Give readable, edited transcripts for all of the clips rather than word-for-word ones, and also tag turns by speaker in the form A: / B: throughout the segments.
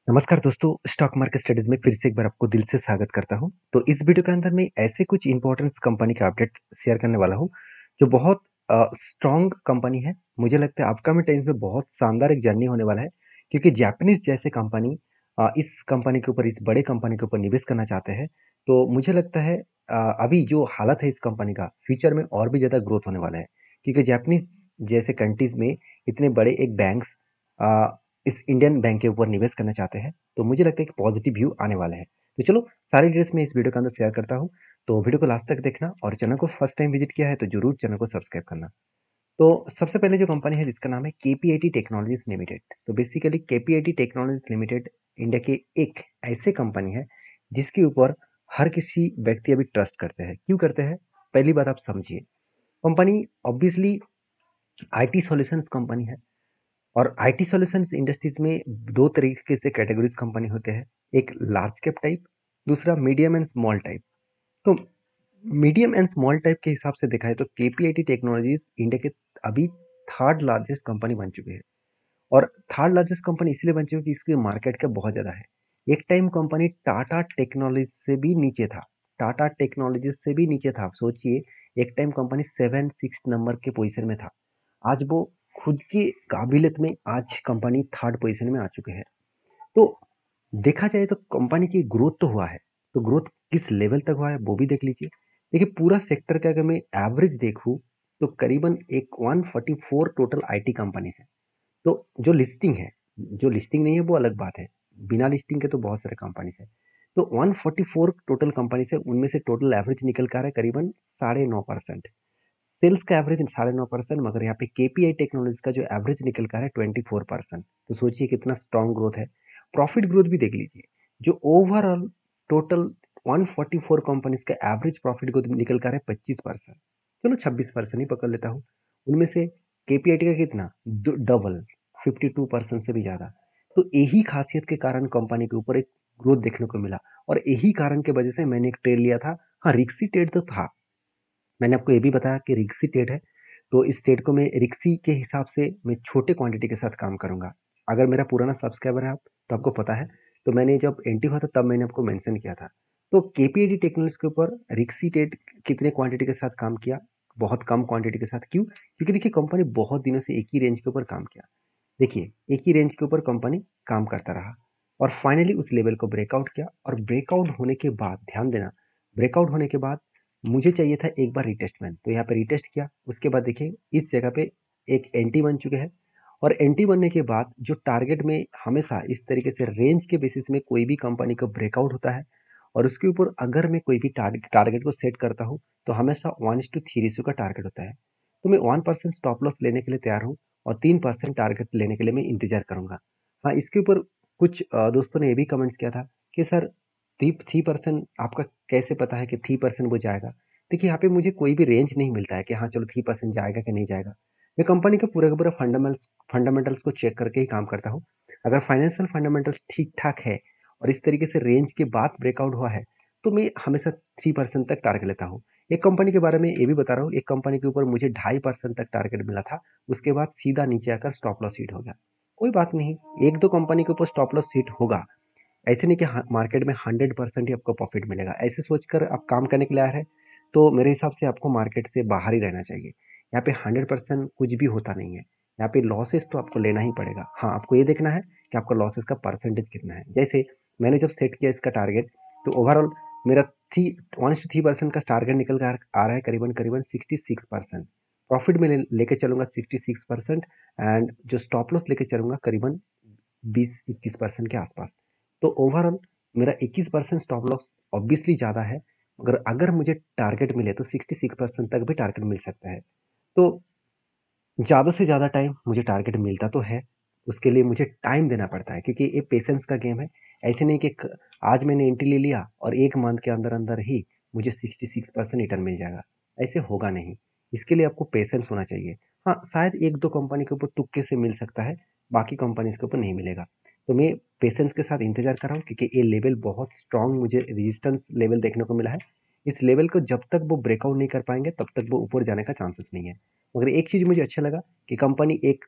A: नमस्कार दोस्तों, stock market studies में फिर से एक बार आपको दिल से स्वागत करता हूं। तो इस वीडियो के अंदर मैं ऐसे कुछ इंपॉर्टेंट कंपनी का अपडेट शेयर करने वाला हूं जो बहुत स्ट्रॉन्ग कंपनी है। मुझे लगता है अपकमिंग टाइम्स में बहुत शानदार एक जर्नी होने वाला है, क्योंकि जापानीज जैसे कंपनी इस कंपनी के ऊपर, इस बड़े कंपनी के ऊपर निवेश करना चाहते हैं। तो मुझे लगता है अभी जो हालत है इस कंपनी का, फ्यूचर में और भी ज़्यादा ग्रोथ होने वाला है, क्योंकि जापानीज जैसे कंट्रीज में इतने बड़े एक बैंक्स इस इंडियन बैंक के ऊपर निवेश करना चाहते हैं। तो मुझे लगता है कि पॉजिटिव व्यू आने वाले हैं। तो चलो, सारी डिटेल्स मैं इस वीडियो के अंदर शेयर करता हूँ। तो वीडियो को लास्ट तक देखना, और चैनल को फर्स्ट टाइम विजिट किया है तो जरूर चैनल को सब्सक्राइब करना। तो सबसे पहले जो कंपनी है जिसका नाम है केपीआईटी टेक्नोलॉजीज लिमिटेड। तो basically KPIT technologies limited India की एक ऐसे कंपनी है जिसके ऊपर हर किसी व्यक्ति अभी ट्रस्ट करते हैं। क्यों करते हैं? पहली बात आप समझिए। Company obviously IT solutions company है, और आईटी सॉल्यूशंस इंडस्ट्रीज में दो तरीके से कैटेगरीज कंपनी होते हैं। एक लार्ज कैप टाइप, दूसरा मीडियम एंड स्मॉल टाइप। तो मीडियम एंड स्मॉल टाइप के हिसाब से देखा है तो केपीआईटी टेक्नोलॉजीज इंडिया के अभी थर्ड लार्जेस्ट कंपनी बन चुकी है। और थर्ड लार्जेस्ट कंपनी इसलिए बन चुकी है कि इसकी मार्केट कैप बहुत ज़्यादा है। एक टाइम कंपनी टाटा टेक्नोलॉजी से भी नीचे था, टाटा टेक्नोलॉजीज से भी नीचे था। आप सोचिए, एक टाइम कंपनी 7-6 नंबर के पोजीशन में था। आज वो खुद की काबिलियत में आज कंपनी थर्ड पोजीशन में आ चुके हैं। तो देखा जाए तो कंपनी की ग्रोथ तो हुआ है, तो ग्रोथ किस लेवल तक हुआ है वो भी देख लीजिए। देखिए, पूरा सेक्टर का अगर मैं एवरेज देखूं तो करीबन एक 144 टोटल आईटी कंपनी है। तो जो लिस्टिंग है, जो लिस्टिंग नहीं है वो अलग बात है, बिना लिस्टिंग के तो बहुत सारे कंपनीज है। तो 144 टोटल कंपनीज है, उनमें से टोटल एवरेज निकल कर है करीबन 9.5%। सेल्स का एवरेज 9.5%, मगर यहाँ पे केपीआई टेक्नोलॉजी का जो एवरेज निकल कर है 24%। तो सोचिए कितना स्ट्रॉन्ग ग्रोथ है। प्रॉफिट ग्रोथ भी देख लीजिए। जो ओवरऑल टोटल 144 कंपनीज का एवरेज प्रॉफिट ग्रोथ निकल कर है 25%। चलो 26% ही पकड़ लेता हूँ। उनमें से केपीआईटी का कितना, डबल, 52% से भी ज़्यादा। तो यही खासियत के कारण कंपनी के ऊपर एक ग्रोथ देखने को मिला, और यही कारण के वजह से मैंने एक ट्रेड लिया था। हाँ, रिक्सी ट्रेड तो था। मैंने आपको ये भी बताया कि रिक्सी ट्रेड है, तो इस ट्रेड को मैं रिक्सी के हिसाब से मैं छोटे क्वांटिटी के साथ काम करूंगा। अगर मेरा पुराना सब्सक्राइबर है आप, तो आपको पता है। तो मैंने जब एंट्री हुआ था तब मैंने आपको मेंशन किया था। तो केपीआईडी टेक्नोलॉजी के ऊपर रिक्सी ट्रेड कितने क्वांटिटी के साथ काम किया? बहुत कम क्वांटिटी के साथ। क्यों? क्योंकि देखिए, कंपनी बहुत दिनों से एक ही रेंज के ऊपर काम किया। देखिए, एक ही रेंज के ऊपर कंपनी काम करता रहा, और फाइनली उस लेवल को ब्रेकआउट किया। और ब्रेकआउट होने के बाद, ध्यान देना, ब्रेकआउट होने के बाद मुझे चाहिए था एक बार रिटेस्टमेंट, तो यहाँ पे रिटेस्ट किया। उसके बाद देखिए इस जगह पे एक एंटी बन चुके हैं। और एंटी बनने के बाद जो टारगेट में हमेशा इस तरीके से रेंज के बेसिस में कोई भी कंपनी का ब्रेकआउट होता है, और उसके ऊपर अगर मैं कोई भी टारगेट को सेट करता हूँ, तो हमेशा 1:3 रेशियो का टारगेट होता है। तो मैं 1% स्टॉप लॉस लेने के लिए तैयार हूँ, और 3% टारगेट लेने के लिए मैं इंतजार करूंगा। हाँ, इसके ऊपर कुछ दोस्तों ने ये भी कमेंट्स किया था कि सर 3% आपका कैसे पता है कि 3% वो जाएगा? देखिए, यहाँ पे मुझे कोई भी रेंज नहीं मिलता है कि हाँ चलो 3% जाएगा कि नहीं जाएगा। मैं कंपनी का पूरा फंडामेंटल्स को चेक करके ही काम करता हूँ। अगर फाइनेंशियल फंडामेंटल्स ठीक ठाक है और इस तरीके से रेंज के बाद ब्रेकआउट हुआ है, तो मैं हमेशा 3% तक टारगेट लेता हूँ। एक कंपनी के बारे में ये भी बता रहा हूँ, एक कंपनी के ऊपर मुझे 2.5% तक टारगेट मिला था। उसके बाद सीधा नीचे आकर स्टॉप लॉस हिट हो गया। कोई बात नहीं, एक दो कंपनी के ऊपर स्टॉप लॉस हिट होगा। ऐसे नहीं कि मार्केट में 100% ही आपको प्रॉफिट मिलेगा। ऐसे सोचकर आप काम करने के लिए आ रहे हैं, तो मेरे हिसाब से आपको मार्केट से बाहर ही रहना चाहिए। यहाँ पे 100% कुछ भी होता नहीं है। यहाँ पे लॉसेस तो आपको लेना ही पड़ेगा। हाँ, आपको ये देखना है कि आपका लॉसेस का परसेंटेज कितना है। जैसे मैंने जब सेट किया इसका टारगेट, तो ओवरऑल मेरा 1:3% का टारगेट निकल कर आ रहा है करीबन करीबन 66%। प्रॉफिट में लेके चलूंगा 66%, एंड जो स्टॉप लॉस लेके चलूंगा करीबन 20-21% के आसपास। तो ओवरऑल मेरा 21% स्टॉप लॉस ऑब्वियसली ज़्यादा है, मगर अगर मुझे टारगेट मिले तो 66% तक भी टारगेट मिल सकता है। तो ज़्यादा से ज़्यादा टाइम मुझे टारगेट मिलता तो है, उसके लिए मुझे टाइम देना पड़ता है, क्योंकि ये पेशेंस का गेम है। ऐसे नहीं कि आज मैंने एंट्री ले लिया और एक मंथ के अंदर अंदर ही मुझे 66% रिटर्न मिल जाएगा। ऐसे होगा नहीं। इसके लिए आपको पेशेंस होना चाहिए। हाँ, शायद एक दो कंपनी के ऊपर तुक्के से मिल सकता है, बाकी कंपनीज के ऊपर नहीं मिलेगा। तो मैं पेशेंस के साथ इंतजार कर रहा हूँ, क्योंकि ये लेवल बहुत स्ट्रांग मुझे रेजिस्टेंस लेवल देखने को मिला है। इस लेवल को जब तक वो ब्रेकआउट नहीं कर पाएंगे तब तक वो ऊपर जाने का चांसेस नहीं है। मगर एक चीज़ मुझे अच्छा लगा कि कंपनी एक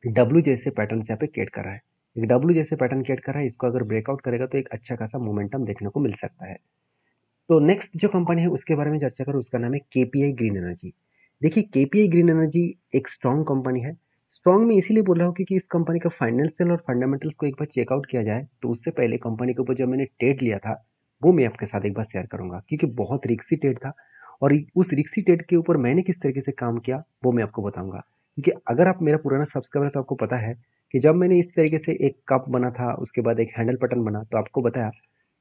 A: डब्ल्यू जैसे पैटर्न से यहाँ पे क्रिएट कर रहा है। एक डब्ल्यू जैसे पैटर्न क्रिएट कर रहा है, इसको अगर ब्रेकआउट करेगा तो एक अच्छा खासा मोमेंटम देखने को मिल सकता है। तो नेक्स्ट जो कंपनी है उसके बारे में चर्चा करूँ, उसका नाम है केपीआई ग्रीन एनर्जी। देखिए केपीआई ग्रीन एनर्जी एक स्ट्रॉन्ग कंपनी है। स्ट्रॉन्ग में इसीलिए बोल रहा हूँ क्योंकि इस कंपनी का फाइनेंशियल और फंडामेंटल्स को एक बार चेकआउट किया जाए तो उससे पहले कंपनी के ऊपर जब मैंने ट्रेड लिया था वो मैं आपके साथ एक बार शेयर करूंगा, क्योंकि बहुत रिक्सी ट्रेड था। और उस रिक्सी ट्रेड के ऊपर मैंने किस तरीके से काम किया वो मैं आपको बताऊंगा। क्योंकि अगर आप मेरा पुराना सब्सक्राइबर है तो आपको पता है कि जब मैंने इस तरीके से एक कप बना था, उसके बाद एक हैंडल बटन बना, तो आपको बताया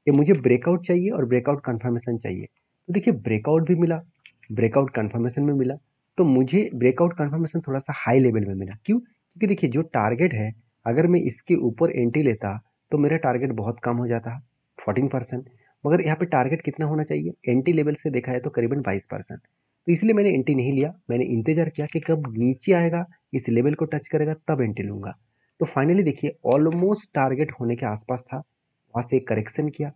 A: कि मुझे ब्रेकआउट चाहिए और ब्रेकआउट कंफर्मेशन चाहिए। तो देखिए ब्रेकआउट भी मिला, ब्रेकआउट कंफर्मेशन में मिला। तो मुझे ब्रेकआउट कंफर्मेशन थोड़ा सा हाई लेवल में मिला। क्यों? क्योंकि देखिए जो टारगेट है, अगर मैं इसके ऊपर एंट्री लेता तो मेरा टारगेट बहुत कम हो जाता, 14%। मगर यहाँ पे टारगेट कितना होना चाहिए एंट्री लेवल से देखा है तो करीबन 22%। तो इसलिए मैंने एंट्री नहीं लिया, मैंने इंतजार किया कि कब नीचे आएगा, इस लेवल को टच करेगा तब एंट्री लूंगा। तो फाइनली देखिए ऑलमोस्ट टारगेट होने के आसपास था, वहां से करेक्शन किया,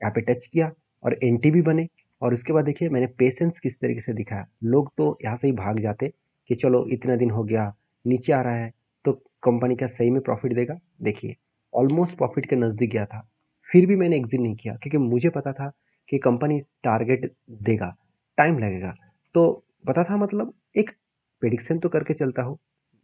A: यहाँ पे टच किया और एंट्री भी बने। और उसके बाद देखिए मैंने पेशेंस किस तरीके से दिखाया। लोग तो यहाँ से ही भाग जाते कि चलो इतना दिन हो गया, नीचे आ रहा है तो कंपनी का सही में प्रॉफिट देगा। देखिए ऑलमोस्ट प्रॉफिट के नज़दीक गया था, फिर भी मैंने एग्जिट नहीं किया क्योंकि मुझे पता था कि कंपनी टारगेट देगा, टाइम लगेगा। तो पता था, मतलब एक प्रेडिक्शन तो करके चलता हूँ,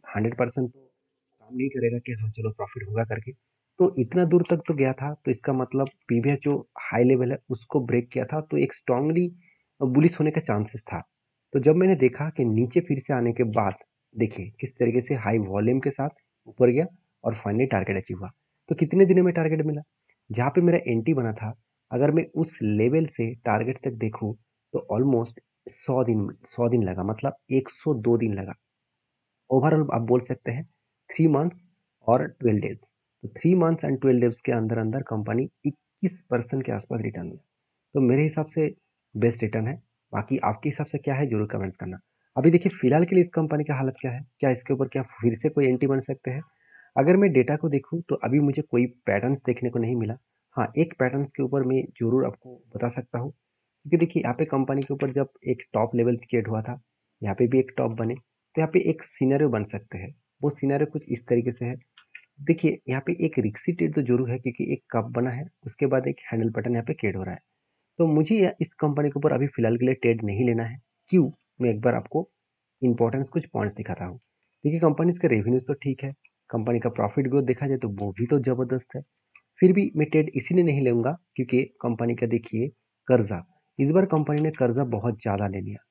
A: 100% तो काम नहीं करेगा कि हाँ चलो प्रॉफिट होगा करके। तो इतना दूर तक तो गया था, तो इसका मतलब प्रीवियस जो हाई लेवल है उसको ब्रेक किया था, तो एक स्ट्रांगली बुलिश होने का चांसेस था। तो जब मैंने देखा कि नीचे फिर से आने के बाद देखिए किस तरीके से हाई वॉल्यूम के साथ ऊपर गया और फाइनली टारगेट अचीव हुआ। तो कितने दिनों में टारगेट मिला? जहाँ पे मेरा एंट्री बना था, अगर मैं उस लेवल से टारगेट तक देखूँ तो ऑलमोस्ट 100 दिन लगा, मतलब 102 दिन लगा। ओवरऑल आप बोल सकते हैं 3 मंथ्स और 12 डेज। तो 3 मंथ्स एंड 12 डेज के अंदर अंदर कंपनी 21% के आसपास रिटर्न हुआ। तो मेरे हिसाब से बेस्ट रिटर्न है। बाकी आपके हिसाब से क्या है जरूर कमेंट्स करना। अभी देखिए फिलहाल के लिए इस कंपनी का हालत क्या है, क्या इसके ऊपर क्या फिर से कोई एंटी बन सकते हैं? अगर मैं डेटा को देखूं तो अभी मुझे कोई पैटर्न्स देखने को नहीं मिला। हाँ, एक पैटर्न्स के ऊपर मैं जरूर आपको बता सकता हूँ, क्योंकि देखिए यहाँ पे कंपनी के ऊपर जब एक टॉप लेवल क्रिएट हुआ था, यहाँ पे भी एक टॉप बने, तो यहाँ पे एक सिनेरियो बन सकते हैं। वो सिनेरियो कुछ इस तरीके से है। देखिए यहाँ पे एक रिक्सी ट्रेड तो जरूर है क्योंकि एक कप बना है, उसके बाद एक हैंडल बटन यहाँ पे क्रिएट हो रहा है। तो मुझे इस कंपनी के ऊपर अभी फिलहाल के लिए ट्रेड नहीं लेना है। क्यों? मैं एक बार आपको इंपॉर्टेंस कुछ पॉइंट्स दिखाता हूँ। देखिए कंपनी का रेवेन्यूज तो ठीक है, कंपनी का प्रॉफिट ग्रोथ देखा जाए तो वो भी तो जबरदस्त है। फिर भी मैं ट्रेड इसीलिए नहीं लूंगा क्योंकि कंपनी का देखिए कर्जा, इस बार कंपनी ने कर्जा बहुत ज़्यादा ले लिया,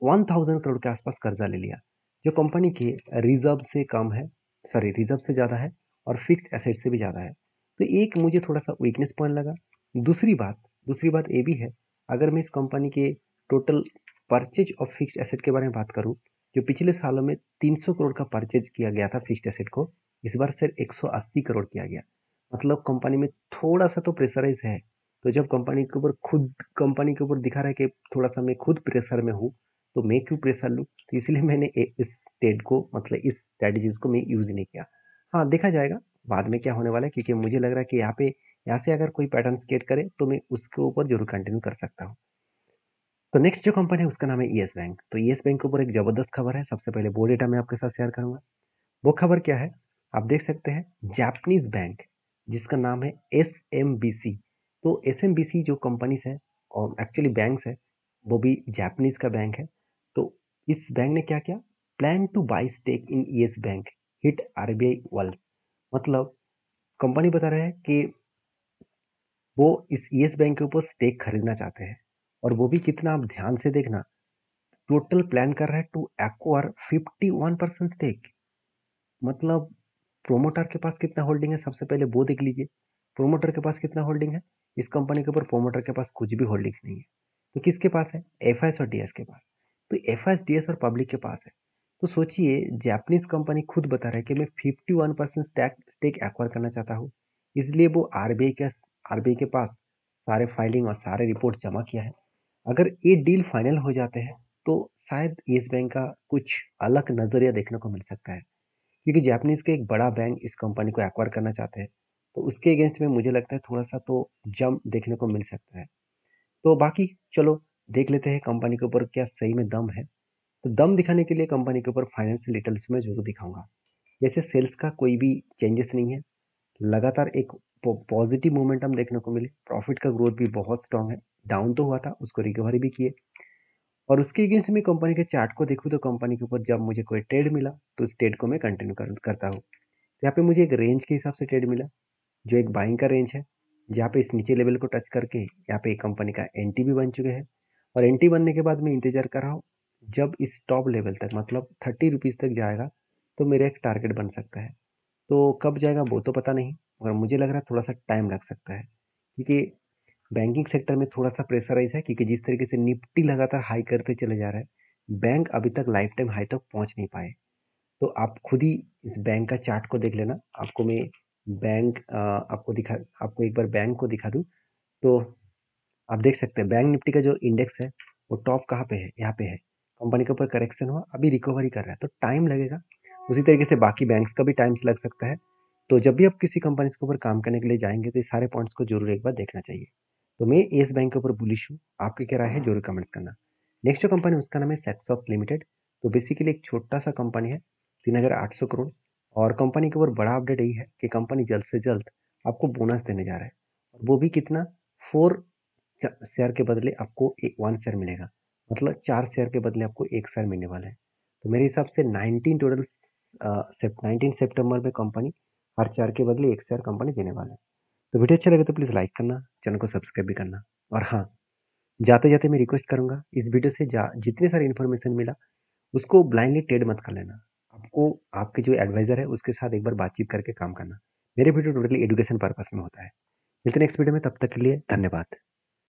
A: 1000 करोड़ के आसपास कर्जा ले लिया, जो कंपनी के रिजर्व से कम है, सॉरी रिजर्व से ज़्यादा है और फिक्स्ड एसेट से भी ज़्यादा है। तो एक मुझे थोड़ा सा वीकनेस पॉइंट लगा। दूसरी बात ये भी है, अगर मैं इस कंपनी के total purchase of fixed asset के बारे में बात करूँ, जो पिछले सालों में 300 करोड़ का परचेज किया गया था फिक्स्ड एसेट को, इस बार सिर्फ 180 करोड़ किया गया। मतलब कंपनी में थोड़ा सा तो प्रेशराइज है। तो जब कंपनी के ऊपर दिखा रहा है कि थोड़ा सा मैं खुद प्रेशर में हूँ, तो मैं क्यों प्रेशर लूँ? तो इसलिए मैंने इस ट्रेड को, मतलब इस स्ट्रैटेजीज को मैं यूज नहीं किया। हाँ, देखा जाएगा बाद में क्या होने वाला है, क्योंकि मुझे लग रहा है कि यहाँ से अगर कोई पैटर्न क्रिएट करे तो मैं उसके ऊपर जरूर कंटिन्यू कर सकता हूँ। तो नेक्स्ट जो कंपनी है उसका नाम है ईएस बैंक। तो ईएस बैंक के ऊपर एक जबरदस्त खबर है। सबसे पहले वो डेटा मैं आपके साथ शेयर करूंगा। वो खबर क्या है आप देख सकते हैं, जापानीज बैंक जिसका नाम है एसएमबीसी। तो एसएमबीसी जो कंपनीज है और एक्चुअली बैंक्स है, वो भी जापानीज का बैंक है। तो इस बैंक ने क्या किया, plan to buy stake in Yes Bank, hit RBI world. मतलब कंपनी बता रहा है कि वो इस ईएस बैंक के ऊपर स्टेक खरीदना चाहते हैं, और वो भी कितना, आप ध्यान से देखना, टोटल प्लान कर रहा है टू एक्वायर 51% स्टेक। मतलब प्रोमोटर के पास कितना होल्डिंग है सबसे पहले वो देख लीजिए। प्रोमोटर के पास कितना होल्डिंग है इस कंपनी के ऊपर? प्रोमोटर के पास कुछ भी होल्डिंग्स नहीं है। तो किसके पास है? एफआईएस और डीएस के पास। तो एफआईएस डीएस और पब्लिक के पास है। तो सोचिए जापानीज कंपनी खुद बता रहा है कि मैं 51% स्टेक एक्वायर करना चाहता हूँ, इसलिए वो आरबीआई के पास सारे फाइलिंग और सारे रिपोर्ट जमा किया है। अगर ये डील फाइनल हो जाते हैं तो शायद येस बैंक का कुछ अलग नजरिया देखने को मिल सकता है, क्योंकि जापानीज के एक बड़ा बैंक इस कंपनी को एक्वायर करना चाहते हैं। तो उसके अगेंस्ट में मुझे लगता है थोड़ा सा तो जम देखने को मिल सकता है। तो बाकी चलो देख लेते हैं कंपनी के ऊपर क्या सही में दम है। तो दम दिखाने के लिए कंपनी के ऊपर फाइनेंशियल डिटेल्स में जरूर दिखाऊंगा। जैसे सेल्स का कोई भी चेंजेस नहीं है, लगातार एक पॉजिटिव मोमेंटम देखने को मिले, प्रॉफिट का ग्रोथ भी बहुत स्ट्रांग है। डाउन तो हुआ था, उसको रिकवरी भी किए। और उसके अगेंस्ट में कंपनी के चार्ट को देखूँ तो कंपनी के ऊपर जब मुझे कोई ट्रेड मिला तो उस ट्रेड को मैं कंटिन्यू करता हूँ। यहाँ पे मुझे एक रेंज के हिसाब से ट्रेड मिला, जो एक बाइंग का रेंज है, जहाँ पे इस नीचे लेवल को टच करके यहाँ पे एक कंपनी का एंटी भी बन चुके हैं। और एंटी बनने के बाद मैं इंतजार कर रहा हूँ, जब इस टॉप लेवल तक मतलब 30 रुपीज़ तक जाएगा तो मेरा एक टारगेट बन सकता है। तो कब जाएगा वो तो पता नहीं, मगर मुझे लग रहा है थोड़ा सा टाइम लग सकता है, क्योंकि बैंकिंग सेक्टर में थोड़ा सा प्रेशराइज है, क्योंकि जिस तरीके से निफ्टी लगातार हाई करते चले जा रहा है, बैंक अभी तक लाइफ टाइम हाई तक पहुंच नहीं पाए। तो आप खुद ही इस बैंक का चार्ट को देख लेना। आपको मैं बैंक आपको एक बार बैंक को दिखा दूं तो आप देख सकते हैं बैंक निफ्टी का जो इंडेक्स है वो टॉप कहाँ पे है, यहाँ पे है। कंपनी के ऊपर करेक्शन हुआ, अभी रिकवरी कर रहा है, तो टाइम लगेगा। उसी तरीके से बाकी बैंक्स का भी टाइम्स लग सकता है। तो जब भी आप किसी कंपनी के ऊपर काम करने के लिए जाएंगे तो ये सारे पॉइंट्स को जरूर एक बार देखना चाहिए। तो मैं येस बैंक के ऊपर बुलिश हूँ, आपकी क्या राय है जरूर कमेंट्स करना। नेक्स्ट जो कंपनी उसका नाम है सेक्सॉफ्ट लिमिटेड। तो बेसिकली एक छोटा सा कंपनी है, 3,800 करोड़। और कंपनी के ऊपर बड़ा अपडेट यही है कि कंपनी जल्द से जल्द आपको बोनस देने जा रहा है, और वो भी कितना, 4 शेयर के बदले आपको 1 शेयर मिलेगा। मतलब 4 शेयर के बदले आपको 1 शेयर मिलने वाला है। तो मेरे हिसाब से 19 सितंबर में कंपनी हर 4 के बदले 1 शेयर कंपनी देने वाला है। तो वीडियो अच्छा लगे तो प्लीज़ लाइक करना, चैनल को सब्सक्राइब भी करना। और हाँ, जाते जाते मैं रिक्वेस्ट करूंगा, इस वीडियो से जितने सारे इन्फॉर्मेशन मिला उसको ब्लाइंडली ट्रेड मत कर लेना। आपको आपके जो एडवाइजर है उसके साथ एक बार बातचीत करके काम करना। मेरे वीडियो टोटली एजुकेशन पर्पस में होता है। मिलते हैं नेक्स्ट वीडियो में, तब तक के लिए धन्यवाद।